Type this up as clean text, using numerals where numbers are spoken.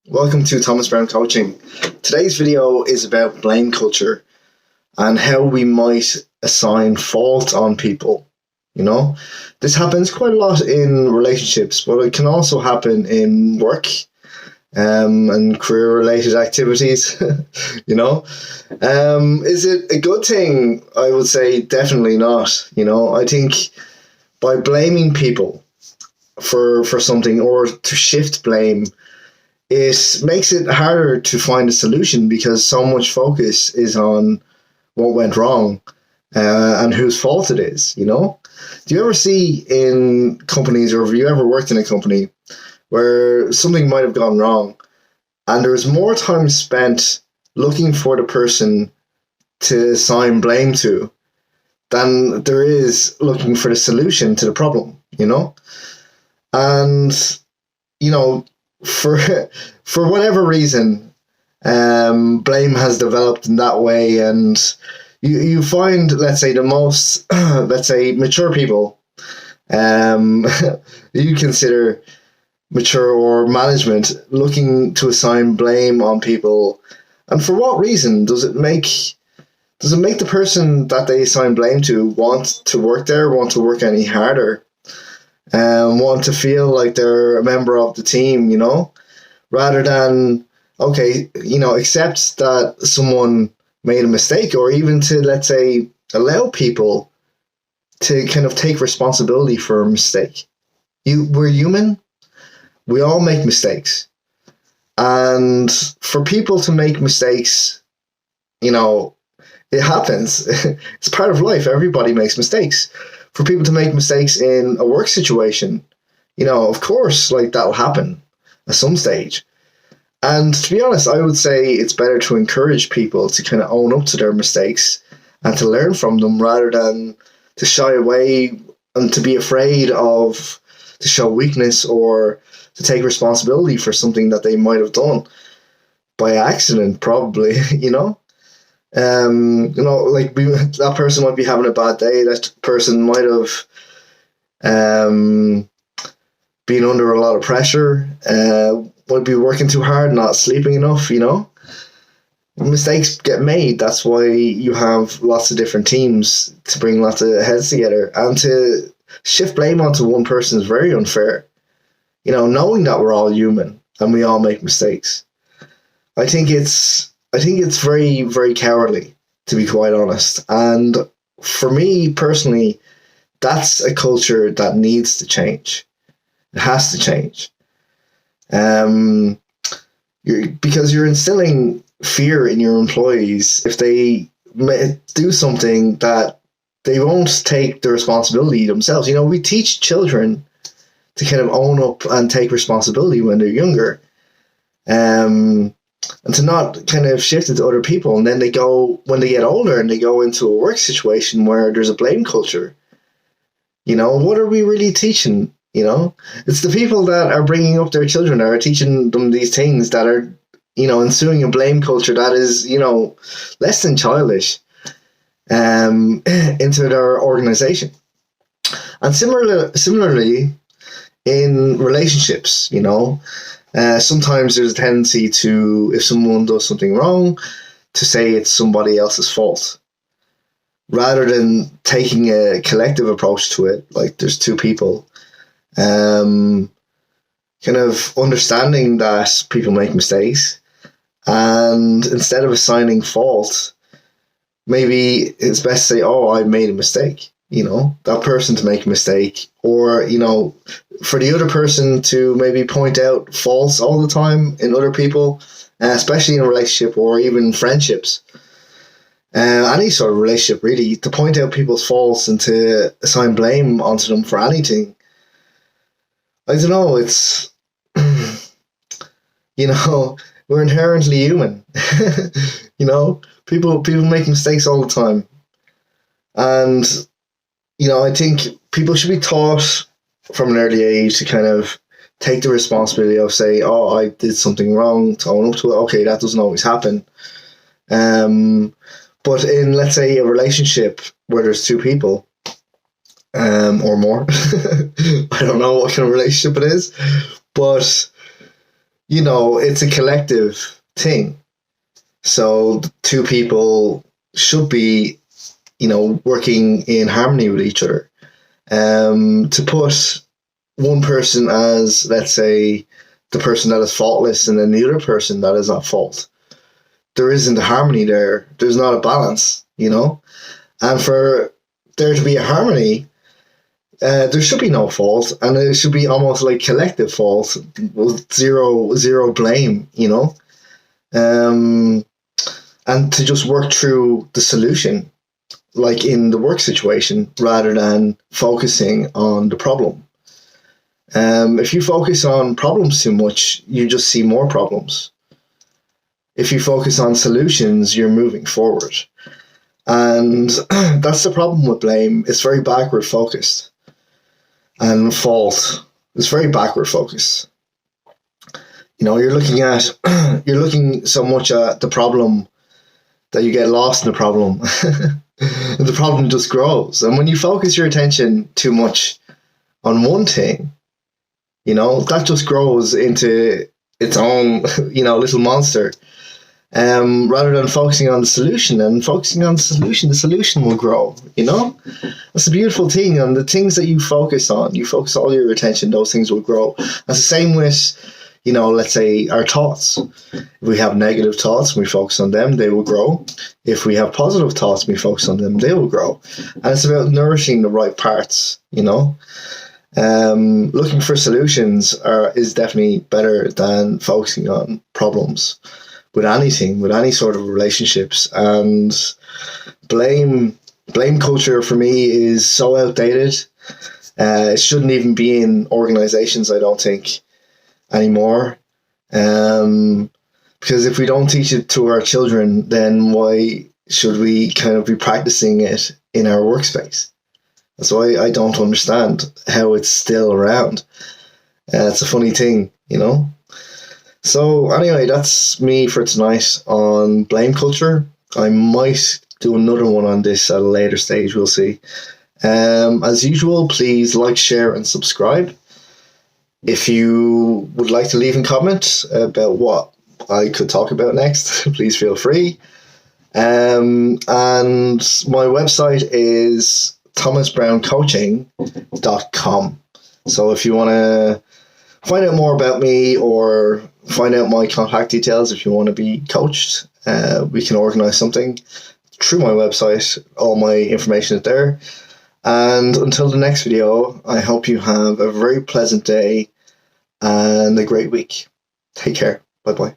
Welcome to Thomas Brown Coaching. Today's video is about blame culture and how we might assign fault on people. This happens quite a lot in relationships, but it can also happen in work and career-related activities. Is it a good thing? I would say definitely not. I think by blaming people for something or to shift blame, it makes it harder to find a solution because so much focus is on what went wrong and whose fault it is. Do you ever see in companies, or have you ever worked in a company where something might have gone wrong and there's more time spent looking for the person to assign blame to than there is looking for the solution to the problem, And, for whatever reason, blame has developed in that way, and you find, let's say, the most, mature people, you consider mature, or management, looking to assign blame on people. And for what reason? Does it make the person that they assign blame to want to work there, want to work any harder, want to feel like they're a member of the team, rather than, accept that someone made a mistake, or even to, let's say, allow people to kind of take responsibility for a mistake. We're human. We all make mistakes. And for people to make mistakes, it happens. It's part of life. Everybody makes mistakes. For people to make mistakes in a work situation, of course, that'll happen at some stage. And to be honest, I would say it's better to encourage people to kind of own up to their mistakes and to learn from them, rather than to shy away and to be afraid of to show weakness or to take responsibility for something that they might have done by accident, probably, that person might be having a bad day. That person might have been under a lot of pressure, might be working too hard, not sleeping enough, Mistakes get made. That's why you have lots of different teams to bring lots of heads together. And to shift blame onto one person is very unfair. Knowing that we're all human and we all make mistakes. I think it's very, very cowardly, to be quite honest. And for me personally, that's a culture that needs to change. It has to change. Because you're instilling fear in your employees if they do something that they won't take the responsibility themselves. We teach children to kind of own up and take responsibility when they're younger. And to not kind of shift it to other people. And then when they get older and they go into a work situation where there's a blame culture, what are we really teaching? It's the people that are bringing up their children, that are teaching them these things, that are, ensuing a blame culture that is, less than childish, into their organization. And similarly in relationships, sometimes there's a tendency to, if someone does something wrong, to say it's somebody else's fault, rather than taking a collective approach to it. Like, there's two people, kind of understanding that people make mistakes, and instead of assigning fault, maybe it's best to say, oh, I made a mistake. That person to make a mistake, or, for the other person to maybe point out faults all the time in other people, especially in a relationship or even friendships. Any sort of relationship, really, to point out people's faults and to assign blame onto them for anything. I don't know, it's, we're inherently human. People make mistakes all the time. And, I think people should be taught from an early age to kind of take the responsibility of, say, oh, I did something wrong, to own up to it. Okay, that doesn't always happen. But in, let's say, a relationship where there's two people, or more, I don't know what kind of relationship it is, but it's a collective thing. So the two people should be, working in harmony with each other. To put one person as, let's say, the person that is faultless and then the other person that is at fault, there isn't a harmony there. There's not a balance, And for there to be a harmony, there should be no fault, and it should be almost like collective fault with zero blame, and to just work through the solution, like in the work situation, rather than focusing on the problem. If you focus on problems too much, you just see more problems. If you focus on solutions, you're moving forward. And that's the problem with blame. It's very backward focused. And fault is very backward focused. You're looking so much at the problem that you get lost in the problem. The problem just grows. And when you focus your attention too much on one thing, that just grows into its own, little monster. Rather than focusing on the solution, the solution will grow, That's a beautiful thing. And the things that you focus on, you focus all your attention, those things will grow. That's the same with, let's say our thoughts. If we have negative thoughts and we focus on them, they will grow. If we have positive thoughts and we focus on them, they will grow. And it's about nourishing the right parts, Looking for solutions is definitely better than focusing on problems with anything, with any sort of relationships. And blame culture for me is so outdated. It shouldn't even be in organizations, I don't think, anymore. Because if we don't teach it to our children, then why should we kind of be practicing it in our workspace? That's why I don't understand how it's still around. It's a funny thing, So anyway, that's me for tonight on blame culture. I might do another one on this at a later stage, we'll see. As usual, please like, share and subscribe. If you would like to leave a comment about what I could talk about next, please feel free. And my website is thomasbrowncoaching.com. So if you want to find out more about me or find out my contact details, if you want to be coached, we can organize something through my website. All my information is there. And until the next video, I hope you have a very pleasant day and a great week. Take care. Bye-bye.